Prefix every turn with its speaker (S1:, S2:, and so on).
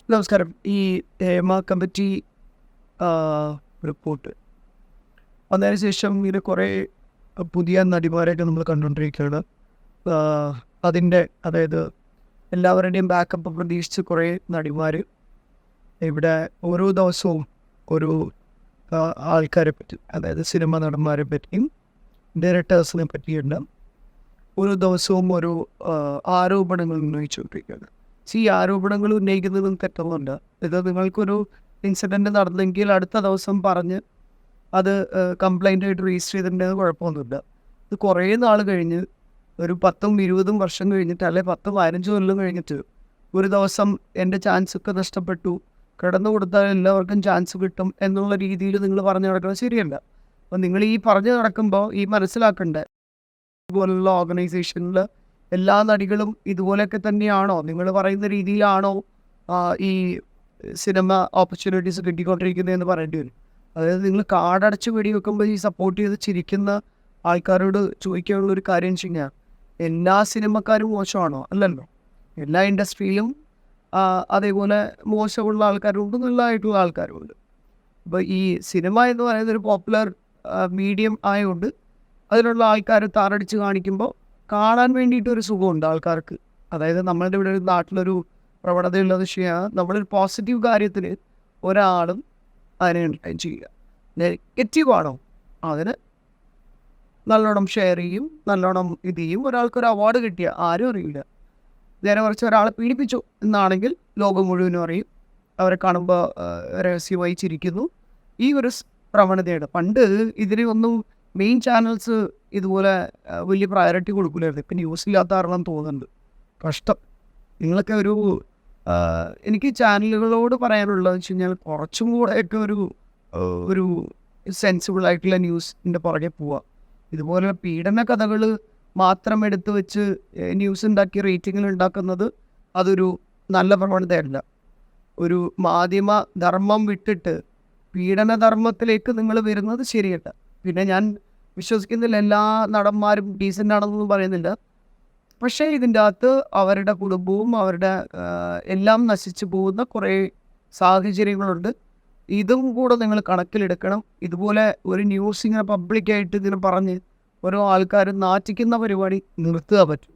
S1: നമസ്കാരം. ഈ Hema committee report വന്നതിന് ശേഷം ഇങ്ങനെ കുറേ പുതിയ നടിമാരെയൊക്കെ നമ്മൾ കണ്ടുകൊണ്ടിരിക്കുകയാണ്. അതിൻ്റെ അതായത് എല്ലാവരുടെയും ബാക്കപ്പ് പ്രതീക്ഷിച്ച് കുറേ നടിമാർ ഇവിടെ ഓരോ ദിവസവും ഒരു ആൾക്കാരെ പറ്റി, അതായത് സിനിമ നടന്മാരെ പറ്റിയും ഡയറക്ടേഴ്സിനെ പറ്റിയുണ്ട് ഓരോ ദിവസവും ഒരു ആരോപണങ്ങൾ ഉന്നയിച്ചുകൊണ്ടിരിക്കുകയാണ്. ഈ ആരോപണങ്ങൾ ഉന്നയിക്കുന്നതും തെറ്റുന്നുണ്ട്. ഇത് നിങ്ങൾക്കൊരു ഇൻസിഡൻറ്റ് നടന്നെങ്കിൽ അടുത്ത ദിവസം പറഞ്ഞ് അത് കംപ്ലൈൻ്റ് ആയിട്ട് രജിസ്റ്റർ ചെയ്തിട്ടുണ്ടെങ്കിൽ കുഴപ്പമൊന്നുമില്ല. ഇത് കുറേ നാൾ കഴിഞ്ഞ് ഒരു 10-20 വർഷം കഴിഞ്ഞിട്ട്, അല്ലെങ്കിൽ 10-15 കൊല്ലം കഴിഞ്ഞിട്ട് ഒരു ദിവസം എൻ്റെ ചാൻസൊക്കെ നഷ്ടപ്പെട്ടു, കിടന്നു കൊടുത്താൽ എല്ലാവർക്കും ചാൻസ് കിട്ടും എന്നുള്ള രീതിയിൽ നിങ്ങൾ പറഞ്ഞു നടക്കുന്നത് ശരിയല്ല. അപ്പം നിങ്ങൾ ഈ പറഞ്ഞു നടക്കുമ്പോൾ ഈ മനസ്സിലാക്കണ്ടേ, ഇതുപോലുള്ള ഓർഗനൈസേഷനിൽ എല്ലാ നടികളും ഇതുപോലെയൊക്കെ തന്നെയാണോ, നിങ്ങൾ പറയുന്ന രീതിയിലാണോ ഈ സിനിമ ഓപ്പർച്യൂണിറ്റീസ് കിട്ടിക്കൊണ്ടിരിക്കുന്നതെന്ന് പറയേണ്ടി വരും. അതായത് നിങ്ങൾ കാടടച്ച് വെടിവെക്കുമ്പോൾ ഈ സപ്പോർട്ട് ചെയ്ത് ചിരിക്കുന്ന ആൾക്കാരോട് ചോദിക്കാനുള്ളൊരു കാര്യം വെച്ച് കഴിഞ്ഞാൽ, എല്ലാ സിനിമക്കാരും മോശമാണോ? അല്ലല്ലോ. എല്ലാ ഇൻഡസ്ട്രിയിലും അതേപോലെ മോശമുള്ള ആൾക്കാരുണ്ട്, നല്ലതായിട്ടുള്ള ആൾക്കാരുമുണ്ട്. അപ്പോൾ ഈ സിനിമ എന്ന് പറയുന്നത് ഒരു പോപ്പുലർ മീഡിയം ആയതുകൊണ്ട് അതിലുള്ള ആൾക്കാർ താറടിച്ച് കാണിക്കുമ്പോൾ കാണാൻ വേണ്ടിയിട്ടൊരു സുഖമുണ്ട് ആൾക്കാർക്ക്. അതായത് നമ്മളുടെ ഇവിടെ ഒരു നാട്ടിലൊരു പ്രവണതയുള്ളത് വിഷയമാണ്, നമ്മളൊരു പോസിറ്റീവ് കാര്യത്തിന് ഒരാളും അതിനെ എൻകറേജ് ചെയ്യുക. നെഗറ്റീവ് ആണോ അതിന് നല്ലോണം ഷെയർ ചെയ്യും, നല്ലോണം ഇത് ചെയ്യും. ഒരാൾക്കൊരു അവാർഡ് കിട്ടിയ ആരും അറിയില്ല. നേരെ കുറച്ച് ഒരാളെ പീഡിപ്പിച്ചു എന്നാണെങ്കിൽ ലോകം മുഴുവനും അറിയും. അവരെ കാണുമ്പോൾ രഹസ്യമായി ചിരിക്കുന്നു. ഈ ഒരു പ്രവണതയാണ്. പണ്ട് ഇതിനെ ഒന്നും മെയിൻ ചാനൽസ് ഇതുപോലെ വലിയ പ്രയോറിറ്റി കൊടുക്കില്ലായിരുന്നു. ഇപ്പം ന്യൂസില്ലാത്ത കാരണം തോന്നുന്നുണ്ട്. കഷ്ടം. നിങ്ങളൊക്കെ എനിക്ക് ചാനലുകളോട് പറയാനുള്ളതെന്ന് വെച്ച് കഴിഞ്ഞാൽ, കുറച്ചും കൂടെയൊക്കെ ഒരു സെൻസിബിൾ ആയിട്ടുള്ള ന്യൂസിൻ്റെ പുറകെ പോവുക. ഇതുപോലെ പീഡന കഥകൾ മാത്രം എടുത്തു വെച്ച് ന്യൂസ് ഉണ്ടാക്കി റേറ്റിങ്ങിൽ ഉണ്ടാക്കുന്നത് അതൊരു നല്ല പ്രവണതയല്ല. ഒരു മാധ്യമ ധർമ്മം വിട്ടിട്ട് പീഡനധർമ്മത്തിലേക്ക് നിങ്ങൾ വരുന്നത് ശരിയല്ല. പിന്നെ ഞാൻ വിശ്വസിക്കുന്നില്ല എല്ലാ നടന്മാരും ഡീസൻ്റ് ആണെന്നൊന്നും പറയുന്നില്ല. പക്ഷേ ഇതിൻ്റെ അകത്ത് അവരുടെ കുടുംബവും അവരുടെ എല്ലാം നശിച്ചു പോകുന്ന കുറേ സാഹചര്യങ്ങളുണ്ട്. ഇതും കൂടെ നിങ്ങൾ കണക്കിലെടുക്കണം. ഇതുപോലെ ഒരു ന്യൂസ് ഇങ്ങനെ പബ്ലിക്കായിട്ട് ഇങ്ങനെ പറഞ്ഞ് ഓരോ ആൾക്കാരും നാറ്റിക്കുന്ന പരിപാടി നിർത്തുക പറ്റും.